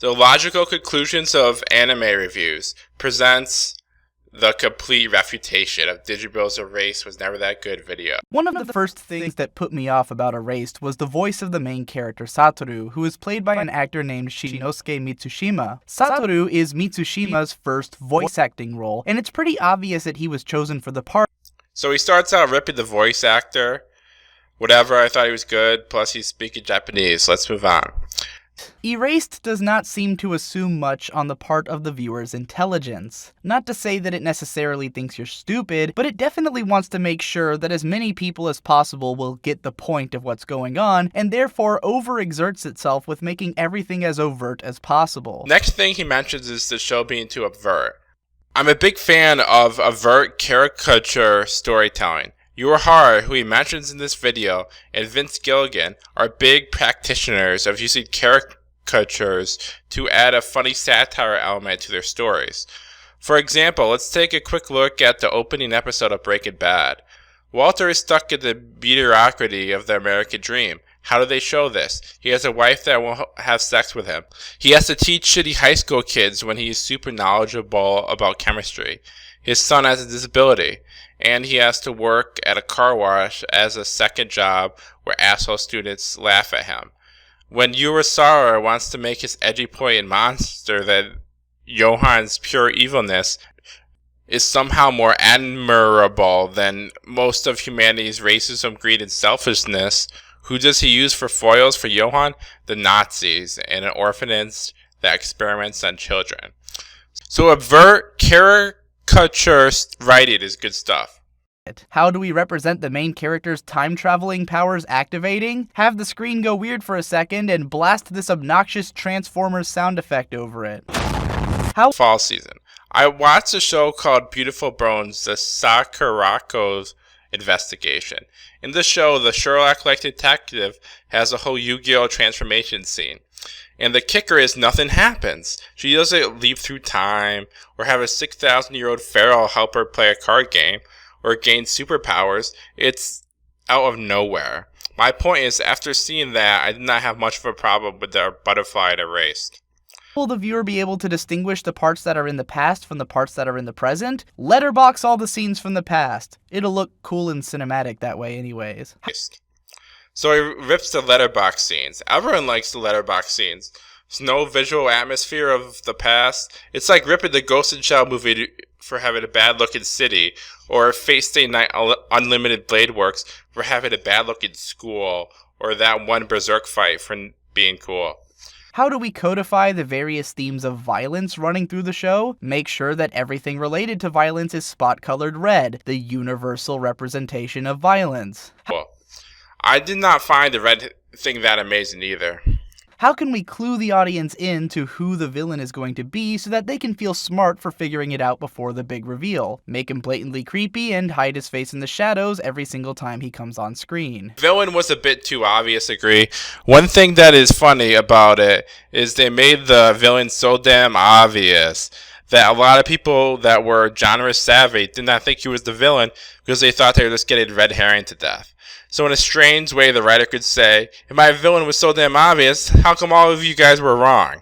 The Logical Conclusions of Anime Reviews presents the complete refutation of Digibro's Erased was never that good video. One of the first things that put me off about Erased was the voice of the main character Satoru, who is played by an actor named Shinosuke Mitsushima. Satoru is Mitsushima's first voice acting role, and it's pretty obvious that he was chosen for the part. So he starts out ripping the voice actor. Whatever, I thought he was good, plus he's speaking Japanese. Let's move on. Erased does not seem to assume much on the part of the viewer's intelligence. Not to say that it necessarily thinks you're stupid, but it definitely wants to make sure that as many people as possible will get the point of what's going on, and therefore overexerts itself with making everything as overt as possible. Next thing he mentions is the show being too overt. I'm a big fan of overt caricature storytelling. Yuhara, who he mentions in this video, and Vince Gilligan are big practitioners of using caricatures to add a funny satire element to their stories. For example, let's take a quick look at the opening episode of Breaking Bad. Walter is stuck in the mediocrity of the American dream. How do they show this? He has a wife that won't have sex with him. He has to teach shitty high school kids when he is super knowledgeable about chemistry. His son has a disability, and he has to work at a car wash as a second job where asshole students laugh at him. When Urasawa wants to make his edgy point in Monster that Johan's pure evilness is somehow more admirable than most of humanity's racism, greed, and selfishness, who does he use for foils for Johan? The Nazis and an orphanage that experiments on children. So avert caricature writing is good stuff. How do we represent the main character's time-traveling powers activating? Have the screen go weird for a second and blast this obnoxious Transformers sound effect over it. Fall season. I watched a show called Beautiful Bones, the Sakurako's investigation. In the show, the Sherlock-like detective has a whole Yu-Gi-Oh! Transformation scene. And the kicker is nothing happens. She doesn't leap through time, or have a 6,000-year-old pharaoh help her play a card game, or gain superpowers. It's out of nowhere. My point is, after seeing that, I did not have much of a problem with the butterfly at Erased. Will the viewer be able to distinguish the parts that are in the past from the parts that are in the present? Letterbox all the scenes from the past. It'll look cool and cinematic that way anyways. So he rips the letterbox scenes. Everyone likes the letterbox scenes. There's no visual atmosphere of the past. It's like ripping the Ghost in the Shell movie for having a bad-looking city, or Fate Stay Night Unlimited Blade Works for having a bad-looking school, or that one Berserk fight for being cool. How do we codify the various themes of violence running through the show? Make sure that everything related to violence is spot-colored red, the universal representation of violence. Cool. I did not find the red thing that amazing either. How can we clue the audience in to who the villain is going to be so that they can feel smart for figuring it out before the big reveal? Make him blatantly creepy and hide his face in the shadows every single time he comes on screen. Villain was a bit too obvious, agree. One thing that is funny about it is they made the villain so damn obvious that a lot of people that were genre savvy did not think he was the villain because they thought they were just getting red herring to death. So in a strange way, the writer could say, if my villain was so damn obvious, how come all of you guys were wrong?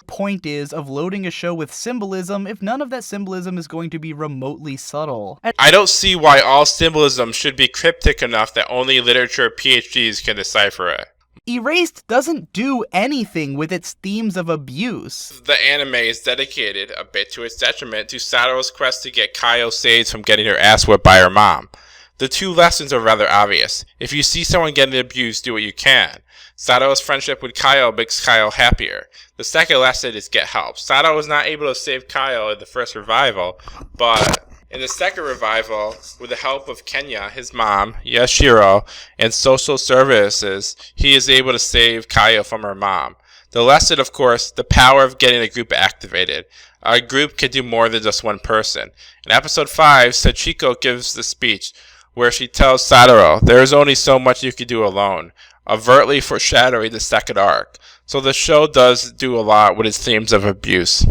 Point is of loading a show with symbolism if none of that symbolism is going to be remotely subtle. I don't see why all symbolism should be cryptic enough that only literature PhDs can decipher it. Erased doesn't do anything with its themes of abuse. The anime is dedicated, a bit to its detriment, to Satoru's quest to get Kaio saved from getting her ass whipped by her mom. The two lessons are rather obvious. If you see someone getting abused, do what you can. Satoru's friendship with Kaio makes Kaio happier. The second lesson is get help. Satoru was not able to save Kaio in the first revival, but in the second revival, with the help of Kenya, his mom, Yashiro, and social services, he is able to save Kaio from her mom. The lesson, of course, the power of getting a group activated. A group can do more than just one person. In episode 5, Sachiko gives the speech where she tells Satoru, there is only so much you can do alone, overtly foreshadowing the second arc. So the show does do a lot with its themes of abuse.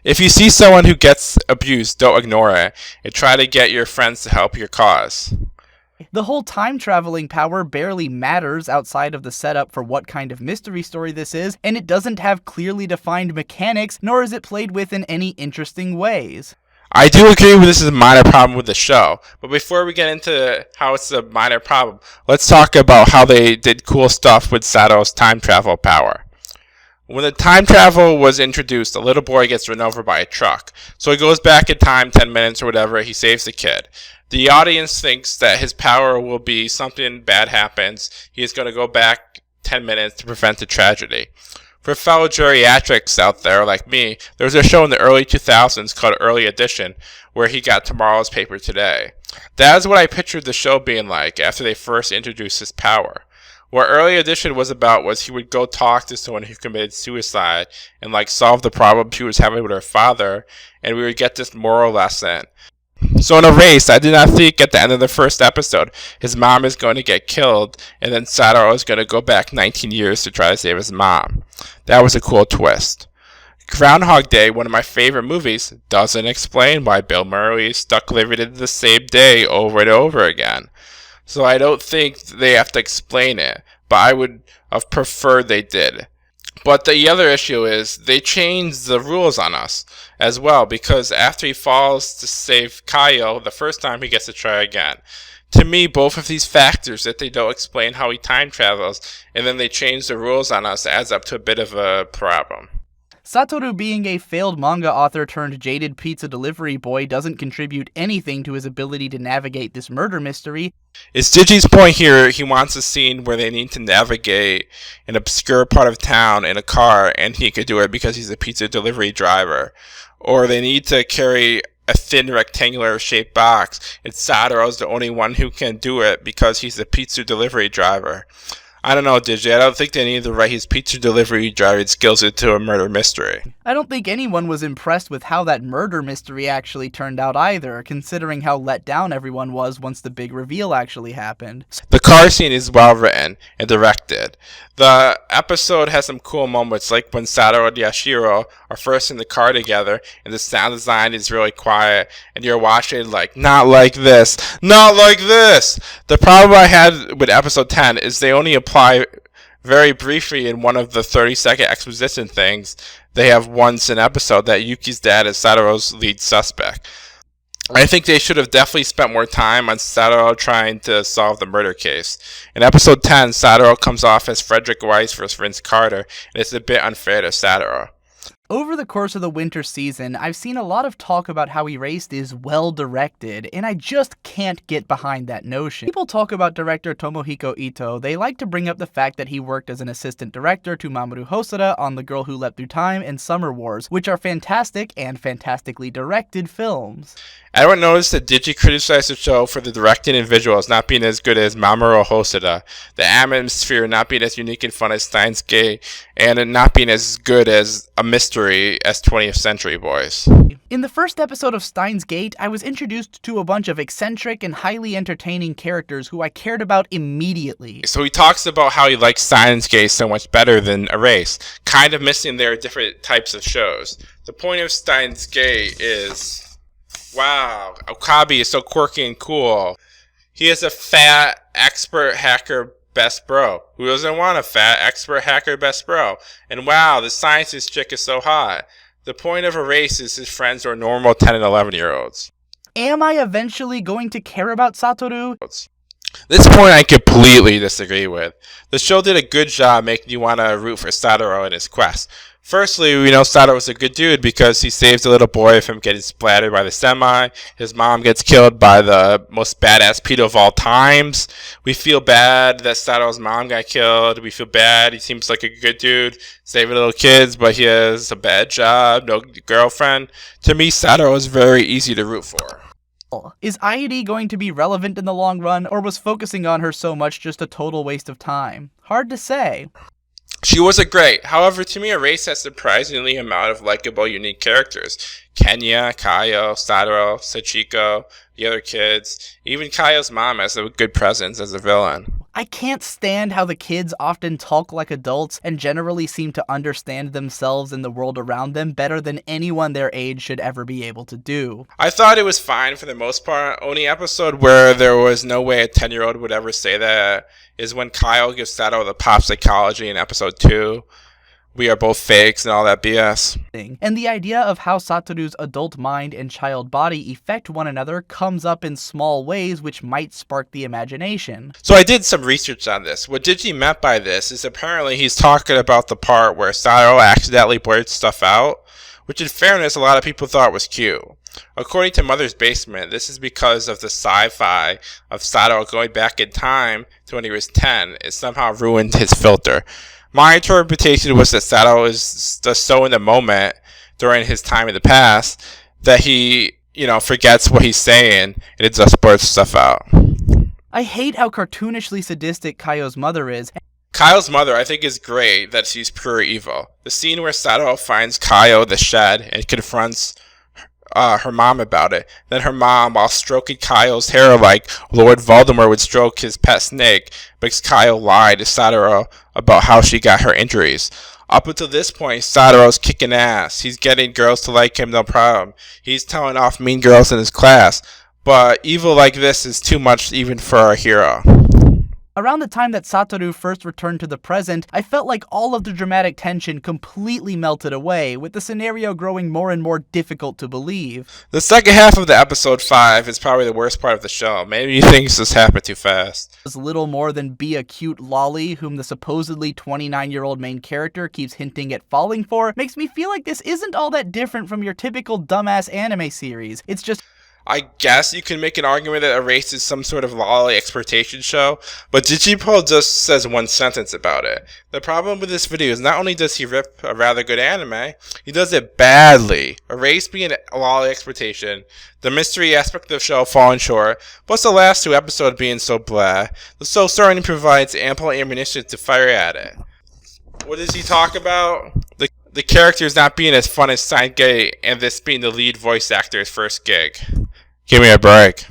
If you see someone who gets abused, don't ignore it, and try to get your friends to help your cause. The whole time-traveling power barely matters outside of the setup for what kind of mystery story this is, and it doesn't have clearly defined mechanics, nor is it played with in any interesting ways. I do agree with this is a minor problem with the show, but before we get into how it's a minor problem, let's talk about how they did cool stuff with Satoru's time travel power. When the time travel was introduced, a little boy gets run over by a truck. So he goes back in time 10 minutes or whatever, he saves the kid. The audience thinks that his power will be something bad happens. He's going to go back 10 minutes to prevent the tragedy. For fellow geriatrics out there like me, there was a show in the early 2000s called Early Edition where he got tomorrow's paper today. That is what I pictured the show being like after they first introduced his power. What Early Edition was about was he would go talk to someone who committed suicide and solve the problem she was having with her father, and we would get this moral lesson. So in Erased, I did not think at the end of the first episode his mom is going to get killed and then Satoru is going to go back 19 years to try to save his mom. That was a cool twist. Groundhog Day, one of my favorite movies, doesn't explain why Bill Murray is stuck living in the same day over and over again. So I don't think they have to explain it, but I would have preferred they did. But the other issue is they changed the rules on us as well, because after he falls to save Kaio the first time, he gets to try again. To me, both of these factors, that they don't explain how he time travels and then they change the rules on us, adds up to a bit of a problem. Satoru being a failed manga author turned jaded pizza delivery boy doesn't contribute anything to his ability to navigate this murder mystery. Is Digi's point here, he wants a scene where they need to navigate an obscure part of town in a car, and he could do it because he's a pizza delivery driver. Or they need to carry a thin rectangular shaped box, and Satoru's the only one who can do it because he's a pizza delivery driver. I don't know, Digi. I don't think they need to write his pizza delivery driving skills into a murder mystery. I don't think anyone was impressed with how that murder mystery actually turned out either, considering how let down everyone was once the big reveal actually happened. The car scene is well written and directed. The episode has some cool moments, like when Satoru and Yashiro are first in the car together, and the sound design is really quiet, and you're watching not like this, not like this. The problem I had with episode 10 is they only apply very briefly in one of the 30-second exposition things they have once an episode that Yuki's dad is Satoru's lead suspect. I think they should have definitely spent more time on Satoru trying to solve the murder case. In episode 10, Satoru comes off as Frederick Weiss versus Vince Carter, and it's a bit unfair to Satoru. Over the course of the winter season, I've seen a lot of talk about how Erased is well-directed, and I just can't get behind that notion. People talk about director Tomohiko Ito. They like to bring up the fact that he worked as an assistant director to Mamoru Hosoda on The Girl Who Leapt Through Time and Summer Wars, which are fantastic and fantastically directed films. Everyone noticed that Digi criticized the show for the directing and visuals not being as good as Mamoru Hosoda, the atmosphere not being as unique and fun as Steins Gate, and it not being as good as a mystery as 20th Century Boys. In the first episode of Steins Gate, I was introduced to a bunch of eccentric and highly entertaining characters who I cared about immediately. So he talks about how he likes Steins Gate so much better than Erased, kind of missing their different types of shows. The point of Steins Gate is, wow, Okabe is so quirky and cool. He is a fat, expert hacker best bro. Who doesn't want a fat, expert hacker best bro? And wow, the scientist chick is so hot. The point of Erased is his friends are normal 10 and 11-year-olds. Am I eventually going to care about Satoru? This point I completely disagree with. The show did a good job making you want to root for Satoru in his quest. Firstly, we know Satoru is a good dude because he saves the little boy from getting splattered by the semi. His mom gets killed by the most badass pedo of all times. We feel bad that Satoru's mom got killed. We feel bad. He seems like a good dude, saving little kids, but he has a bad job, no girlfriend. To me, Satoru is very easy to root for. Is Airi going to be relevant in the long run, or was focusing on her so much just a total waste of time? Hard to say. She wasn't great. However, to me, Erased has surprisingly amount of likable, unique characters. Kenya, Kaio, Satoru, Sachiko, the other kids. Even Kaio's mom has a good presence as a villain. I can't stand how the kids often talk like adults and generally seem to understand themselves and the world around them better than anyone their age should ever be able to do. I thought it was fine for the most part. Only episode where there was no way a 10-year-old would ever say that is when Kyle gives Sato the pop psychology in episode 2. We are both fakes and all that BS. And the idea of how Satoru's adult mind and child body affect one another comes up in small ways which might spark the imagination. So I did some research on this. What Digi meant by this is apparently he's talking about the part where Satoru accidentally blurts stuff out, which in fairness a lot of people thought was cute. According to Mother's Basement, this is because of the sci-fi of Satoru going back in time to when he was 10. It somehow ruined his filter. My interpretation was that Sato is just so in the moment during his time in the past that he, forgets what he's saying and it just blurts stuff out. I hate how cartoonishly sadistic Kaio's mother is. Kyle's mother, I think, is great that she's pure evil. The scene where Sato finds Kaio in the shed and confronts her mom about it. Then her mom, while stroking Kyle's hair like Lord Voldemort would stroke his pet snake, makes Kyle lie to Satoru about how she got her injuries. Up until this point, Satoru's kicking ass. He's getting girls to like him, no problem. He's telling off mean girls in his class. But evil like this is too much even for our hero. Around the time that Satoru first returned to the present, I felt like all of the dramatic tension completely melted away, with the scenario growing more and more difficult to believe. The second half of the episode 5 is probably the worst part of the show. Maybe things just happen too fast. It was little more than be a cute lolly whom the supposedly 29-year-old main character keeps hinting at falling for makes me feel like this isn't all that different from your typical dumbass anime series. It's just... I guess you can make an argument that ERASED is some sort of lolly exploitation show, but Digibro just says one sentence about it. The problem with this video is not only does he rip a rather good anime, he does it badly. ERASED being a lolly exploitation, the mystery aspect of the show falling short, plus the last 2 episodes being so blah, the show certainly provides ample ammunition to fire at it. What does he talk about? The characters not being as fun as Sign Gay, and this being the lead voice actor's first gig. Give me a break.